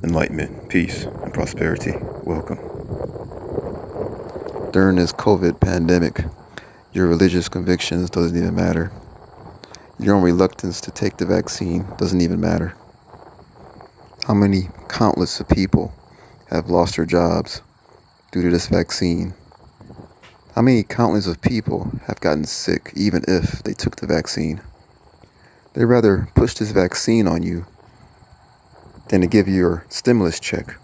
enlightenment, peace, and prosperity. Welcome. During this COVID pandemic, your religious convictions doesn't even matter. Your own reluctance to take the vaccine doesn't even matter. How many countless of people have lost their jobs due to this vaccine? How many countless of people have gotten sick even if they took the vaccine? They'd rather push this vaccine on you than to give you your stimulus check.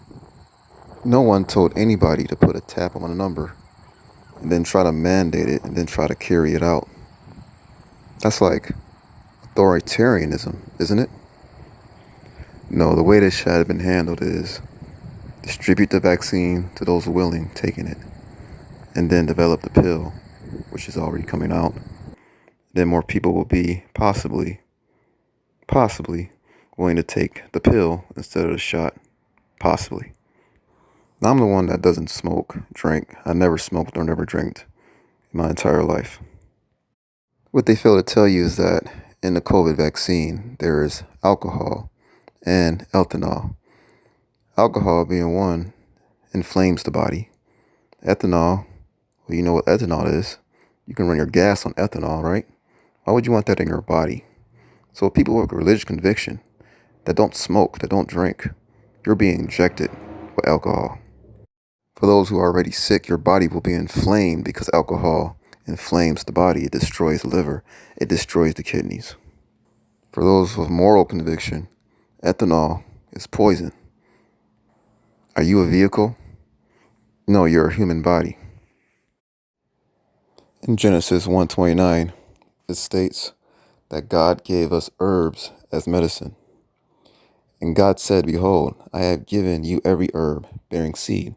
No one told anybody to put a tap on a number and then try to mandate it and then try to carry it out. That's like authoritarianism, isn't it? No, the way this should have been handled is distribute the vaccine to those willing taking it, and then develop the pill, which is already coming out. Then more people will be possibly willing to take the pill instead of the shot. Possibly. Now, I'm the one that doesn't smoke, drink. I never smoked or never drank in my entire life. What they fail to tell you is that in the COVID vaccine, there is alcohol and ethanol. Alcohol, being one, inflames the body. Ethanol, well, you know what ethanol is. You can run your gas on ethanol, right? Why would you want that in your body? So people with religious conviction that don't smoke, that don't drink, you're being injected with alcohol. For those who are already sick, your body will be inflamed because alcohol inflames the body. It destroys the liver. It destroys the kidneys. For those with moral conviction, ethanol is poison. Are you a vehicle? No, you're a human body. In Genesis 1:29, it states that God gave us herbs as medicine. And God said, Behold, I have given you every herb bearing seed,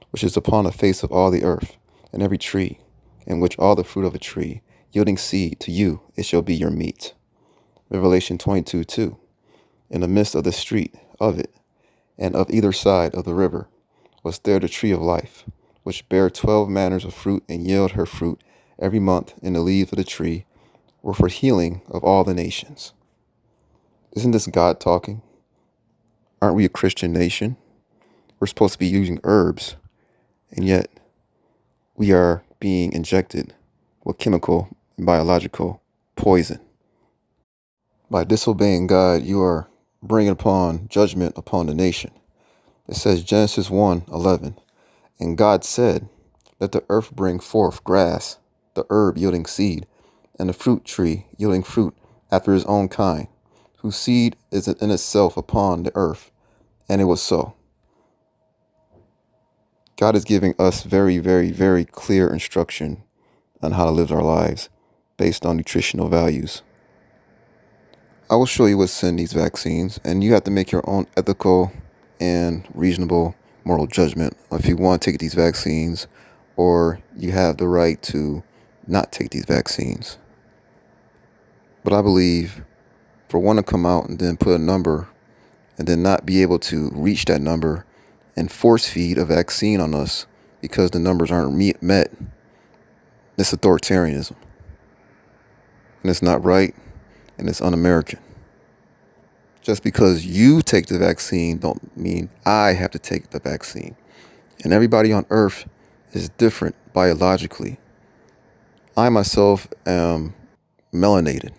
which is upon the face of all the earth, and every tree, in which all the fruit of a tree, yielding seed, to you it shall be your meat. Revelation 22:2. In the midst of the street of it, and of either side of the river, was there the tree of life, which bare 12 manners of fruit, and yield her fruit every month, and the leaves of the tree were for healing of all the nations. Isn't this God talking? Aren't we a Christian nation? We're supposed to be using herbs, and yet we are being injected with chemical and biological poison. By disobeying God, you are bringing upon judgment upon the nation. It says Genesis 1:11, and God said, Let the earth bring forth grass, the herb yielding seed, and the fruit tree yielding fruit after his own kind, whose seed is in itself upon the earth. And it was so. God is giving us very, very, very clear instruction on how to live our lives based on nutritional values. I will show you what's in these vaccines, and you have to make your own ethical and reasonable moral judgment if you want to take these vaccines, or you have the right to not take these vaccines. But I believe for one to come out and then put a number and then not be able to reach that number and force feed a vaccine on us because the numbers aren't met, it's authoritarianism. And it's not right, and it's un-American. Just because you take the vaccine don't mean I have to take the vaccine. And everybody on earth is different biologically. I myself am melanated,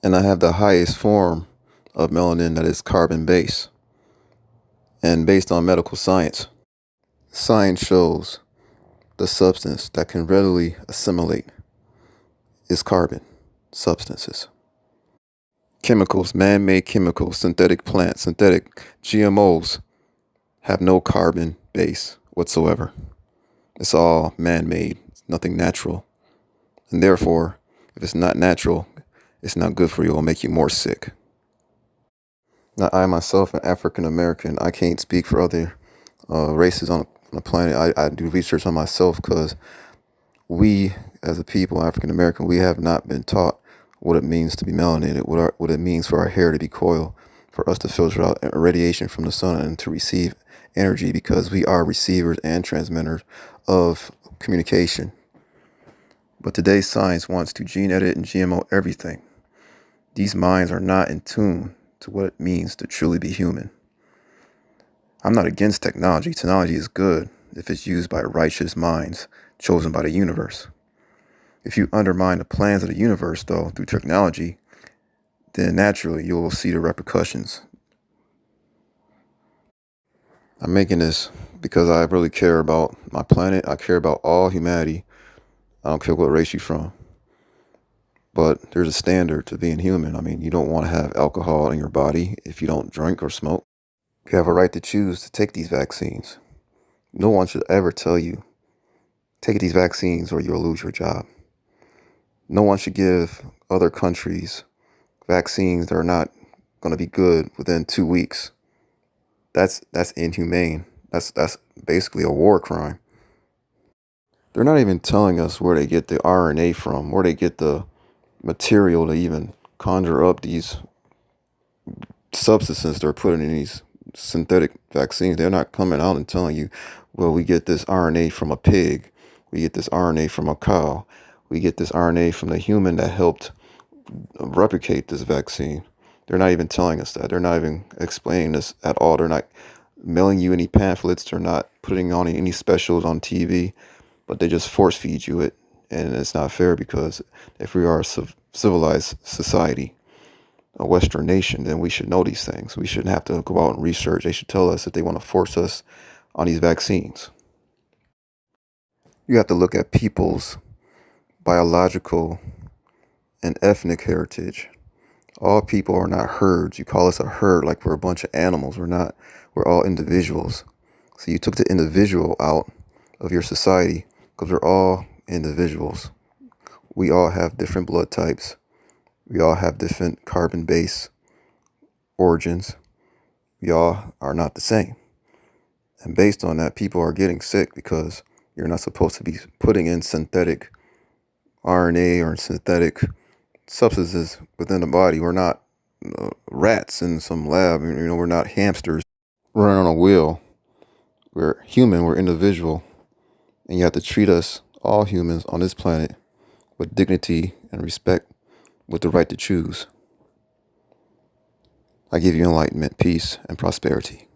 and I have the highest form of melanin that is carbon-based. And based on medical science, science shows the substance that can readily assimilate is carbon substances. Chemicals, man-made chemicals, synthetic plants, synthetic GMOs have no carbon base whatsoever. It's all man-made, nothing natural. And therefore, if it's not natural, it's not good for you. It'll make you more sick. Now, I myself am African American. I can't speak for other races on the planet. I do research on myself because we, as a people, African American, we have not been taught what it means to be melanated, what it means for our hair to be coiled, for us to filter out radiation from the sun and to receive energy, because we are receivers and transmitters of communication. But today's science wants to gene edit and GMO everything. These minds are not in tune to what it means to truly be human. I'm not against technology. Technology is good if it's used by righteous minds chosen by the universe. If you undermine the plans of the universe, though, through technology, then naturally you will see the repercussions. I'm making this because I really care about my planet. I care about all humanity. I don't care what race you're from. But there's a standard to being human. I mean, you don't want to have alcohol in your body if you don't drink or smoke. You have a right to choose to take these vaccines. No one should ever tell you, take these vaccines or you'll lose your job. No one should give other countries vaccines that are not going to be good within 2 weeks. That's inhumane. That's basically a war crime. They're not even telling us where they get the RNA from, where they get the material to even conjure up these substances they're putting in these synthetic vaccines. They're not coming out and telling you, well, we get this RNA from a pig, we get this RNA from a cow, we get this RNA from the human that helped replicate this vaccine. They're not even telling us that. They're not even explaining this at all. They're not mailing you any pamphlets. They're not putting on any specials on TV, but they just force feed you it. And it's not fair, because if we are a civilized society, a Western nation, then we should know these things. We shouldn't have to go out and research. They should tell us if they want to force us on these vaccines. You have to look at people's biological and ethnic heritage. All people are not herds. You call us a herd like we're a bunch of animals. We're not. We're all individuals. So you took the individual out of your society because we're all individuals. We all have different blood types. We all have different carbon-based origins. We all are not the same. And based on that, people are getting sick because you're not supposed to be putting in synthetic RNA or synthetic substances within the body. We're not rats in some lab. We're not hamsters running on a wheel. We're human. We're individual. And you have to treat us, all humans on this planet, with dignity and respect, with the right to choose. I give you enlightenment, peace, and prosperity.